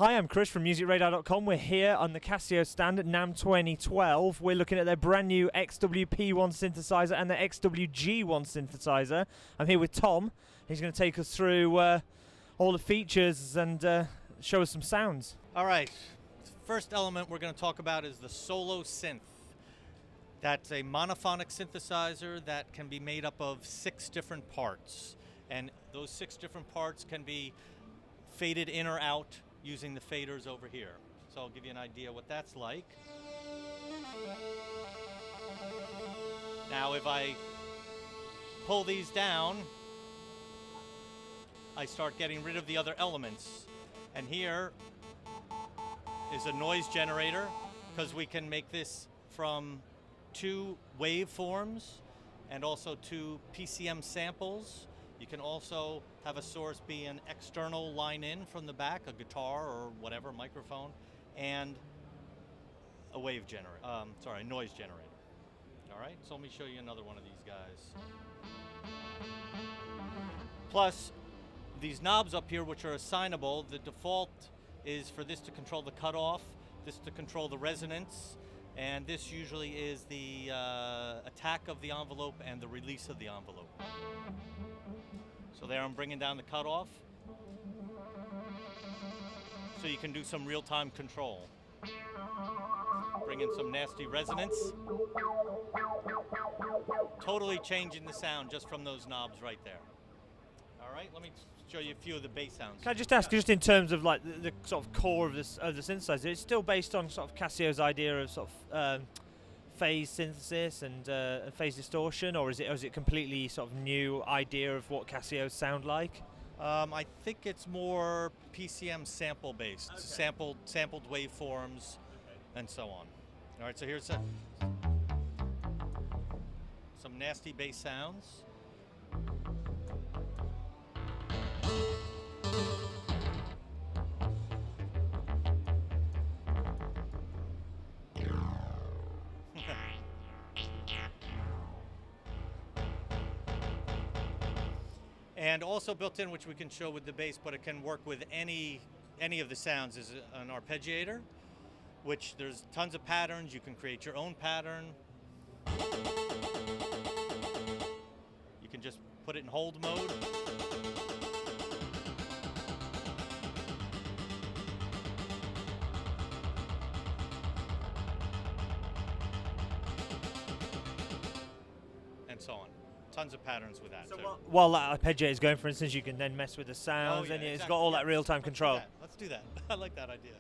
Hi, I'm Chris from musicradar.com. We're here on the Casio stand at NAMM 2012. We're looking at their brand new XW-P1 synthesizer and the XW-G1 synthesizer. I'm here with Tom. He's going to take us through all the features and show us some sounds. All right, first element we're going to talk about is the solo synth. That's a monophonic synthesizer that can be made up of 6 different parts. And those 6 different parts can be faded in or out using the faders over here. So I'll give you an idea what that's like. Now if I pull these down, I start getting rid of the other elements. And here is a noise generator, because we can make this from 2 waveforms and also 2 PCM samples. You can also have a source be an external line in from the back, a guitar or whatever, microphone, and a wave generator, a noise generator. All right, so let me show you another one of these guys. Plus, these knobs up here, which are assignable, the default is for this to control the cutoff, this to control the resonance, and this usually is the attack of the envelope and the release of the envelope. So there I'm bringing down the cutoff, so you can do some real-time control. Bring in some nasty resonance. Totally changing the sound just from those knobs right there. All right, let me show you a few of the bass sounds. Can I just ask, just in terms of like the sort of core of this of the synthesizer, it's still based on sort of Casio's idea of sort of phase synthesis and phase distortion, or is it completely sort of new idea of what Casios sound like? I think it's more PCM sample based, okay. Sampled waveforms, and so on. All right, so here's some nasty bass sounds. And also built in, which we can show with the bass, but it can work with any of the sounds, is an arpeggiator, which there's tons of patterns. You can create your own pattern. You can just put it in hold mode. And so on. Tons of patterns with that. So while that arpeggiator is going, for instance, you can then mess with the sounds, and exactly. It's got all that real-time control. Let's do that. I like that idea.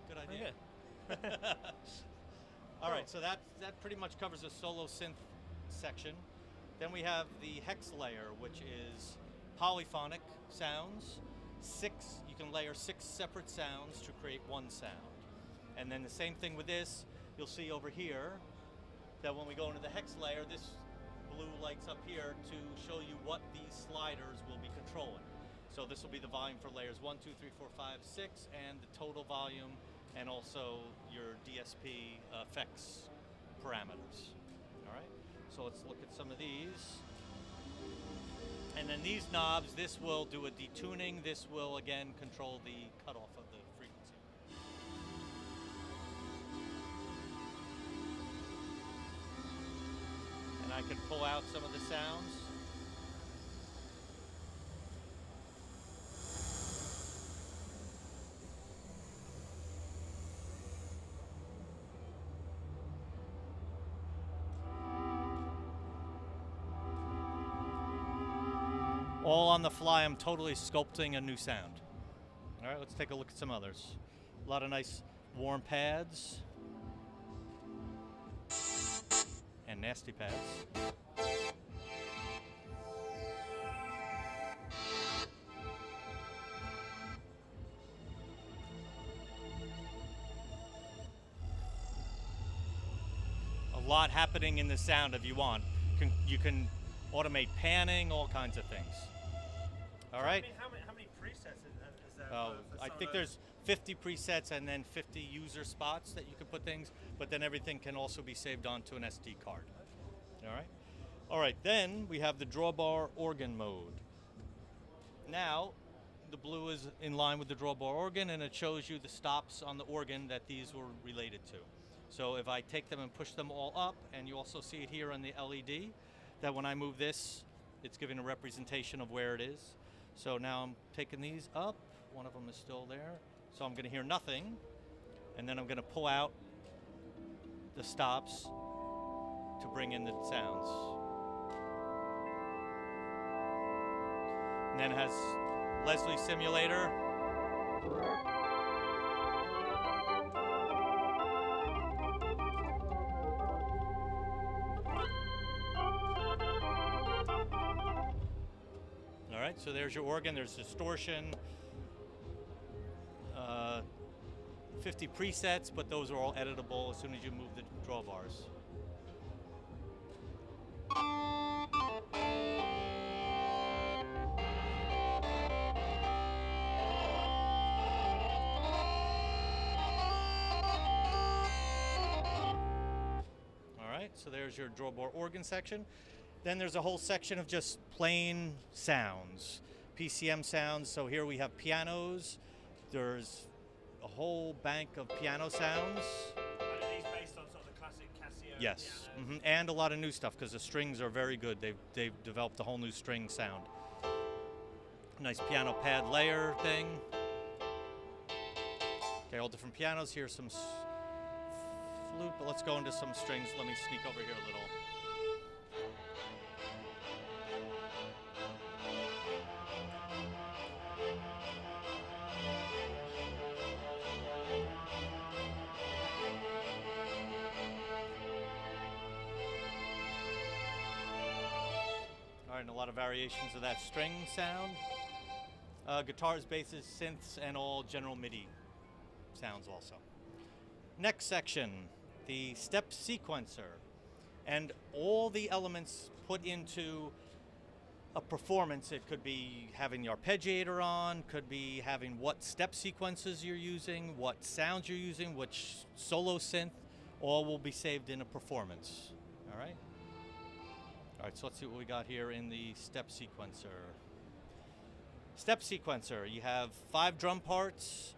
Good idea. All right, so that pretty much covers the solo synth section. Then we have the hex layer, which is polyphonic sounds. You can layer 6 separate sounds to create one sound. And then the same thing with this, you'll see over here that when we go into the hex layer, this blue lights up here to show you what these sliders will be controlling. So this will be the volume for layers 1, 2, 3, 4, 5, 6, and the total volume, and also your DSP effects parameters. All right, so let's look at some of these. And then these knobs, this will do a detuning. This will again control the cutoff of the frequency. And I can pull out some of the sounds. All on the fly, I'm totally sculpting a new sound. All right, let's take a look at some others. A lot of nice warm pads. And nasty pads. A lot happening in the sound if you want. You can automate panning, all kinds of things. All right. How many presets is there? I think there's 50 presets and then 50 user spots that you can put things, but then everything can also be saved onto an SD card. All right. All right. Then we have the Drawbar organ mode. Now, the blue is in line with the Drawbar organ, and it shows you the stops on the organ that these were related to. So if I take them and push them all up, and you also see it here on the LED, that when I move this, it's giving a representation of where it is. So now I'm taking these up. One of them is still there. So I'm going to hear nothing, and then I'm going to pull out the stops to bring in the sounds. And then it has Leslie simulator. All right, so there's your organ. There's distortion, 50 presets, but those are all editable as soon as you move the drawbars. So there's your drawbar organ section. Then there's a whole section of just plain sounds, PCM sounds. So here we have pianos. There's a whole bank of piano sounds. Are these based on sort of the classic Casio? Yes, and a lot of new stuff because the strings are very good. They've developed a whole new string sound. Nice piano pad layer thing. Okay, all different pianos. Here's some flute, but let's go into some strings. Let me sneak over here a little. All right, and a lot of variations of that string sound. Guitars, basses, synths, and all general MIDI sounds also. Next section, the step sequencer, and all the elements put into a performance. It could be having the arpeggiator on, could be having what step sequences you're using, what sounds you're using, which solo synth, all will be saved in a performance. All right? All right, so let's see what we got here in the step sequencer. Step sequencer, you have 5 drum parts,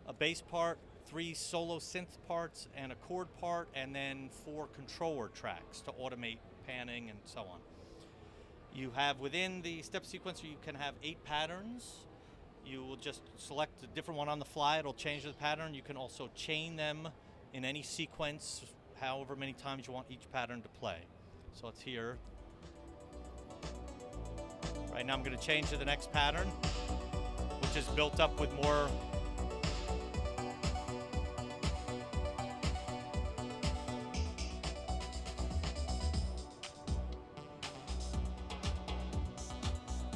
a bass part, 3 solo synth parts, and a chord part, and then 4 controller tracks to automate panning and so on. You have within the step sequencer, you can have 8 patterns. You will just select a different one on the fly. It'll change the pattern. You can also chain them in any sequence, however many times you want each pattern to play. So it's here. Right now I'm going to change to the next pattern, which is built up with more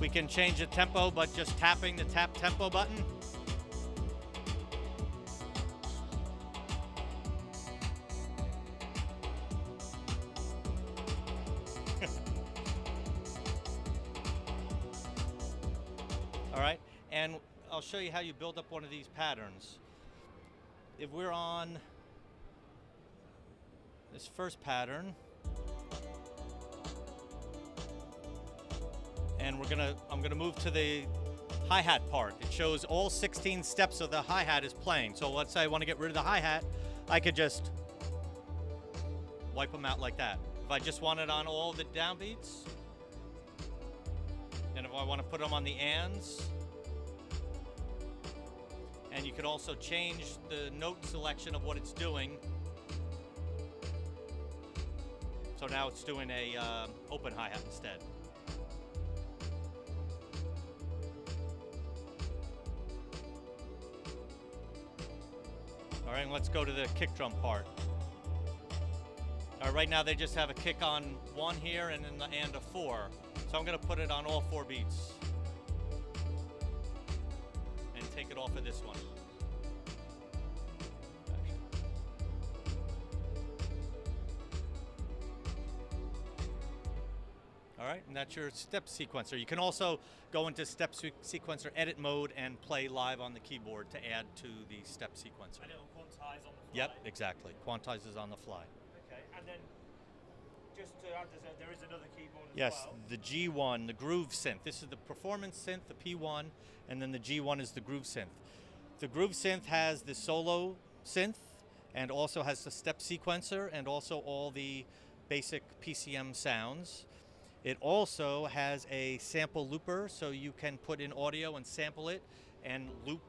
we can change the tempo, but just tapping the tap tempo button. All right, and I'll show you how you build up one of these patterns. If we're on this first pattern, and I'm gonna move to the hi-hat part. It shows all 16 steps of the hi-hat is playing. So let's say I want to get rid of the hi-hat, I could just wipe them out like that. If I just want it on all the downbeats, and if I want to put them on the ands, and you can also change the note selection of what it's doing. So now it's doing a open hi-hat instead. All right, and let's go to the kick drum part. All right, right now they just have a kick on 1 here and then the and a 4. So I'm gonna put it on all 4 beats and take it off of this one. All right. right, and that's your step sequencer. You can also go into step sequencer edit mode and play live on the keyboard to add to the step sequencer. And it'll quantize on the fly. Yep, exactly. Quantizes on the fly. Okay, and then just to add, there is another keyboard as Yes, well. the G1, the Groove Synth. This is the performance synth, the P1, and then the G1 is the Groove Synth. The Groove Synth has the solo synth and also has the step sequencer and also all the basic PCM sounds. It also has a sample looper, so you can put in audio and sample it and loop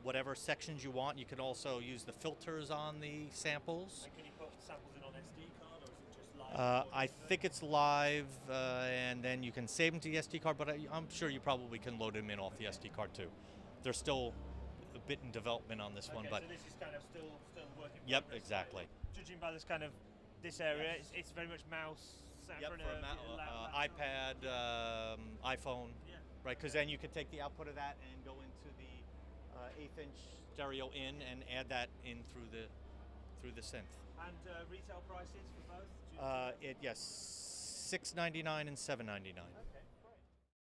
whatever sections you want. You can also use the filters on the samples. And can you put samples in on SD card, or is it just live? I think it's live, and then you can save them to the SD card, but I'm sure you probably can load them in off the SD card too. They're still a bit in development on this one, but so this is kind of still working. Yep, exactly. Judging by this area, it's very much mouse. Yep, for a iPad, iPhone, right? Because then you can take the output of that and go into the 1/8-inch stereo in and add that in through the synth. And retail prices for both? Yes, $6.99 and $7.99. Okay.